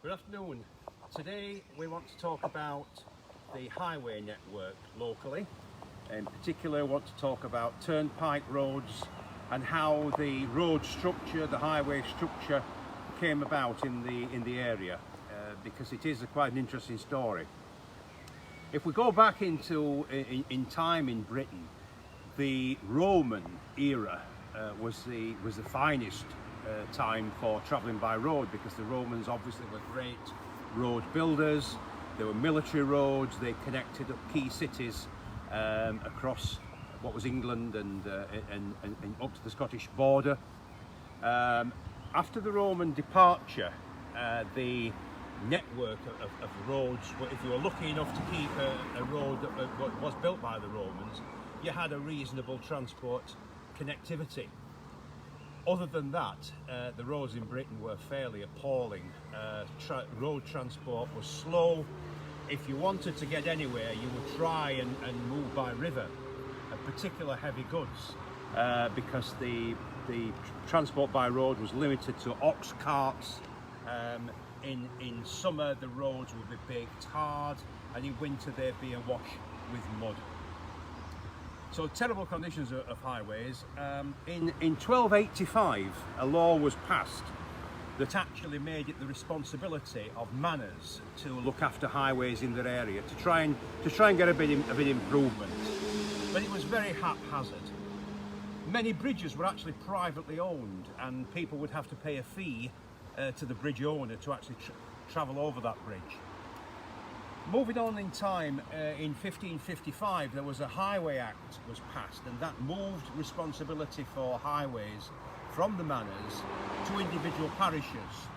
Good afternoon. Today we want to talk about the highway network locally. In particular, I want to talk about turnpike roads and how the road structure, the highway structure came about in the area, because it is quite an interesting story. If we go back in time in Britain, the Roman era was the finest time for travelling by road, because the Romans obviously were great road builders. There were military roads. They connected up key cities across what was England and up to the Scottish border. After the Roman departure, the network of roads, if you were lucky enough to keep a road that was built by the Romans, you had a reasonable transport connectivity. Other than that, the roads in Britain were fairly appalling. Road transport was slow. If you wanted to get anywhere, you would try and move by river, particular heavy goods, because the transport by road was limited to ox carts. In summer, the roads would be baked hard, and in winter they'd be awash with mud. So terrible conditions of highways. In 1285, a law was passed that actually made it the responsibility of manors to look after highways in their area, to try and get a bit improvement. But it was very haphazard. Many bridges were actually privately owned, and people would have to pay a fee to the bridge owner to actually travel over that bridge. Moving on in time, in 1555 there was a Highway Act was passed, and that moved responsibility for highways from the manors to individual parishes.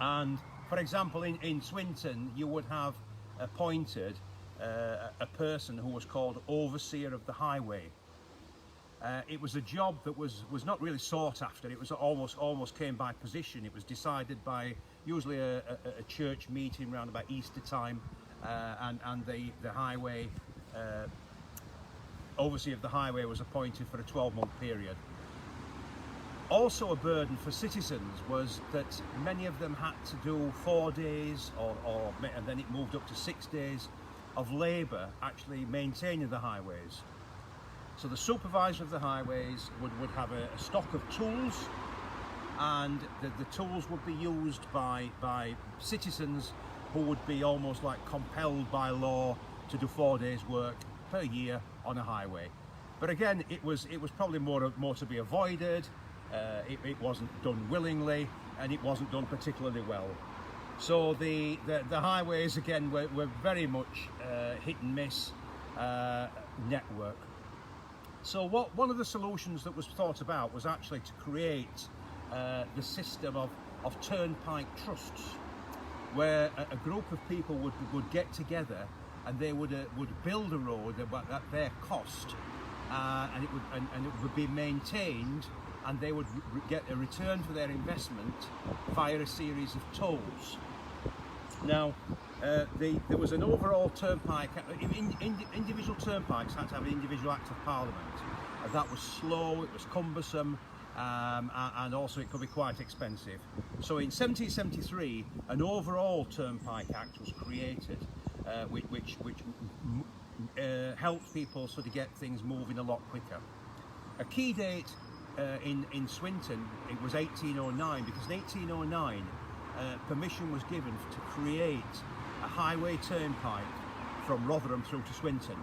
And for example, in Swinton you would have appointed a person who was called overseer of the highway. It was a job that was not really sought after. It was almost came by position. It was decided by usually a church meeting around about Easter time, and the highway overseer of the highway was appointed for a 12-month period. Also a burden for citizens was that many of them had to do 4 days and then it moved up to 6 days of labour actually maintaining the highways. So the supervisor of the highways would have a stock of tools, and the tools would be used by citizens who would be almost like compelled by law to do 4 days work per year on a highway. But again, it was probably more to be avoided. It wasn't done willingly, and it wasn't done particularly well. So the highways again were very much hit and miss network. So one of the solutions that was thought about was actually to create the system of turnpike trusts, where a group of people would get together and they would build a road at their cost, and it would be maintained, and they would get a return for their investment via a series of tolls. Now, there was an overall turnpike. Individual turnpikes had to have an individual Act of Parliament. That was slow, it was cumbersome, and also it could be quite expensive. So in 1773, an overall Turnpike Act was created, which helped people sort of get things moving a lot quicker. A key date in Swinton, it was 1809, because in 1809 permission was given to create a highway turnpike from Rotherham through to Swinton.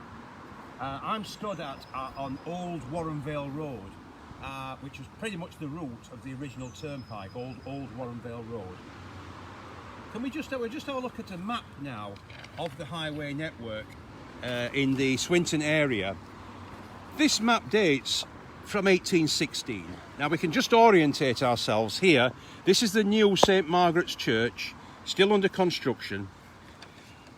I'm stood on Old Warrenvale Road, which was pretty much the route of the original turnpike, Old Warrenvale Road. Can we just have a look at a map now of the highway network in the Swinton area? This map dates from 1816. Now we can just orientate ourselves here. This is the new St Margaret's Church, still under construction,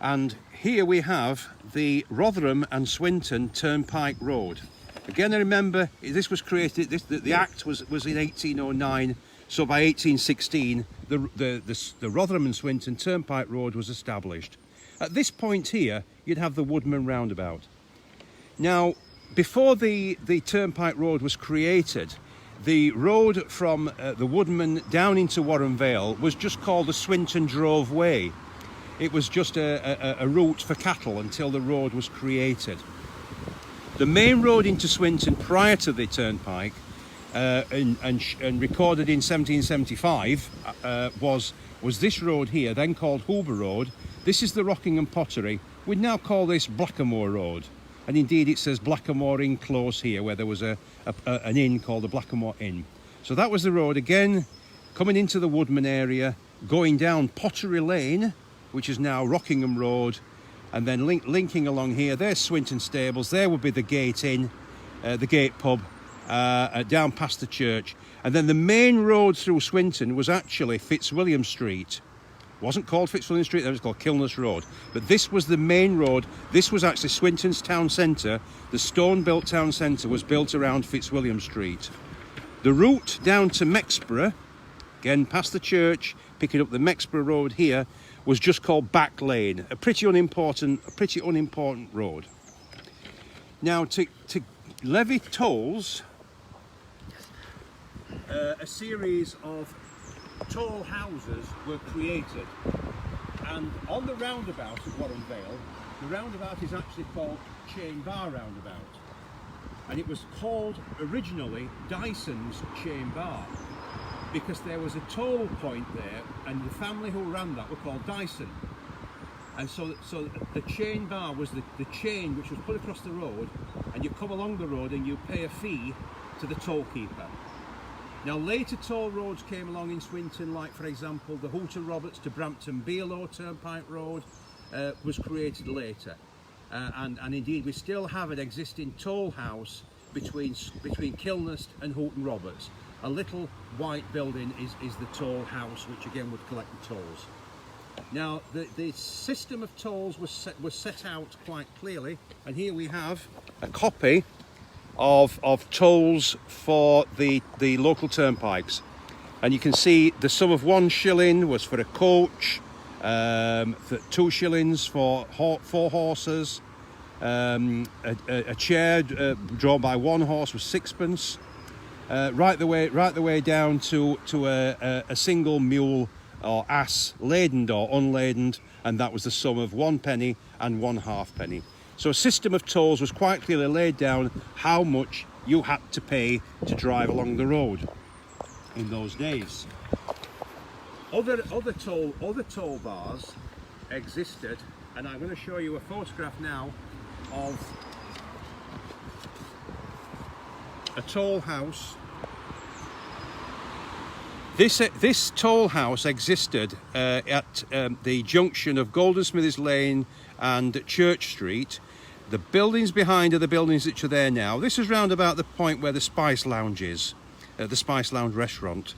and here we have the Rotherham and Swinton Turnpike Road. Again, I remember this was created. The Act was in 1809, so by 1816 the Rotherham and Swinton Turnpike Road was established. At this point here, you'd have the Woodman Roundabout. Now, before the Turnpike Road was created, the road from the Woodman down into Warren Vale was just called the Swinton Drove Way. It was just a route for cattle until the road was created. The main road into Swinton prior to the turnpike and recorded in 1775 was this road here, then called Hoober Road. This is the Rockingham Pottery. We'd now call this Blackamoor Road. And indeed it says Blackamoor Inn Close here, where there was an inn called the Blackamoor Inn. So that was the road, again, coming into the Woodman area, going down Pottery Lane, which is now Rockingham Road, and then linking along here. There's Swinton Stables, there would be the Gate Inn, the Gate Pub, down past the church. And then the main road through Swinton was actually Fitzwilliam Street. It wasn't called Fitzwilliam Street, it was called Kilness Road. But this was the main road. This was actually Swinton's town centre. The stone-built town centre was built around Fitzwilliam Street. The route down to Mexborough, again past the church, picking up the Mexborough Road here, was just called Back Lane, a pretty unimportant road. Now, to levy tolls, a series of toll houses were created, and on the roundabout at Warren Vale, the roundabout is actually called Chain Bar Roundabout, and it was called originally Dyson's Chain Bar because there was a toll point there, and the family who ran that were called Dyson. And so the chain bar was the chain which was put across the road, and you come along the road and you pay a fee to the toll keeper. Now later toll roads came along in Swinton, like for example the Hooter Roberts to Brampton Beerlow Turnpike Road was created later. And indeed we still have an existing toll house between Kilnest and Hooton Roberts. A little white building is the toll house, which again would collect the tolls. Now the system of tolls was set out quite clearly, and here we have a copy of tolls for the local turnpikes, and you can see the sum of 1 shilling was for a coach, 2 shillings for 4 horses, a chair drawn by 1 horse was 6pence, right the way down to a single mule or ass, laden or unladen, and that was the sum of 1 penny and 1 halfpenny. So a system of tolls was quite clearly laid down how much you had to pay to drive along the road in those days. Other toll bars existed, and I'm going to show you a photograph now of a toll house. This toll house existed at the junction of Golden Smithies Lane and Church Street. The buildings behind are the buildings which are there now. This is round about the point where the Spice Lounge is, the Spice Lounge restaurant.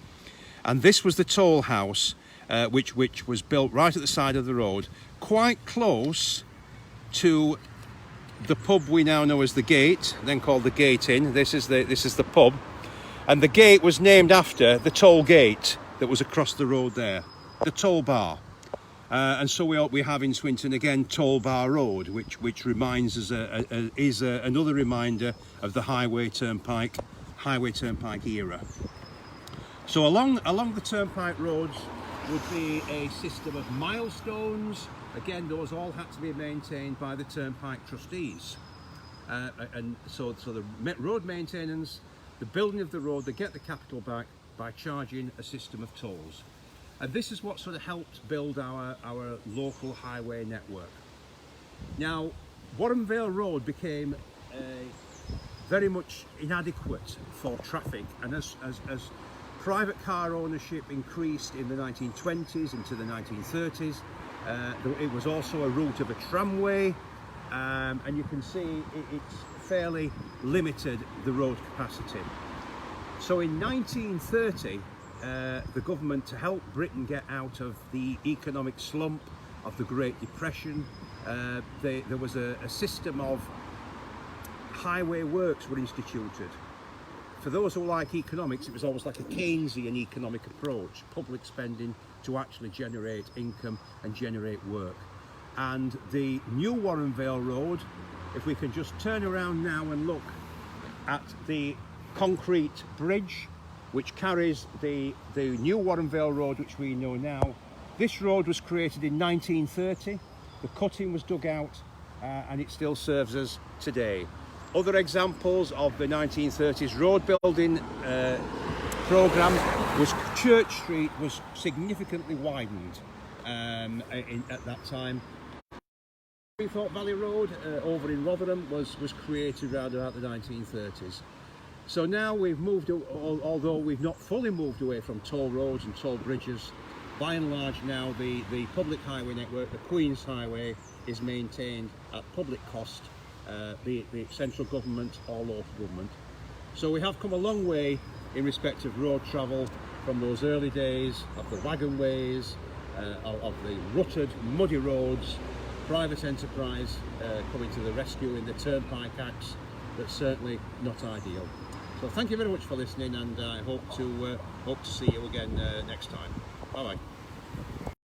And this was the toll house which was built right at the side of the road, quite close to the pub we now know as the Gate, then called the Gate Inn. This is the pub. And the gate was named after the toll gate that was across the road there, the toll bar. And so we have in Swinton again Toll Bar Road, which reminds us is another reminder of the highway turnpike era. So along the turnpike roads would be a system of milestones. Again, those all had to be maintained by the turnpike trustees, and so the road maintenance, the building of the road, they get the capital back by charging a system of tolls. And this is what sort of helped build our local highway network. Now, Warren Vale Road became very much inadequate for traffic, and as private car ownership increased in the 1920s into the 1930s, it was also a route of a tramway, and you can see it's fairly limited the road capacity. So in 1930, the government, to help Britain get out of the economic slump of the Great Depression, there was a system of highway works were instituted. For those who like economics, it was almost like a Keynesian economic approach, public spending to actually generate income and generate work. And the new Warren Vale Road, if we can just turn around now and look at the concrete bridge which carries the new Warrenvale Road which we know now. This road was created in 1930. The cutting was dug out and it still serves us today. Other examples of the 1930s road building programme was Church Street was significantly widened at that time. Thorpe Valley Road over in Rotherham was created around about the 1930s. So now we've moved, although we've not fully moved away from toll roads and toll bridges, by and large now the public highway network, the Queen's Highway, is maintained at public cost, be it central government or local government. So we have come a long way in respect of road travel from those early days of the wagon ways, of the rutted, muddy roads, private enterprise coming to the rescue in the Turnpike Acts. That's certainly not ideal. So thank you very much for listening, and I hope to see you again next time. Bye bye.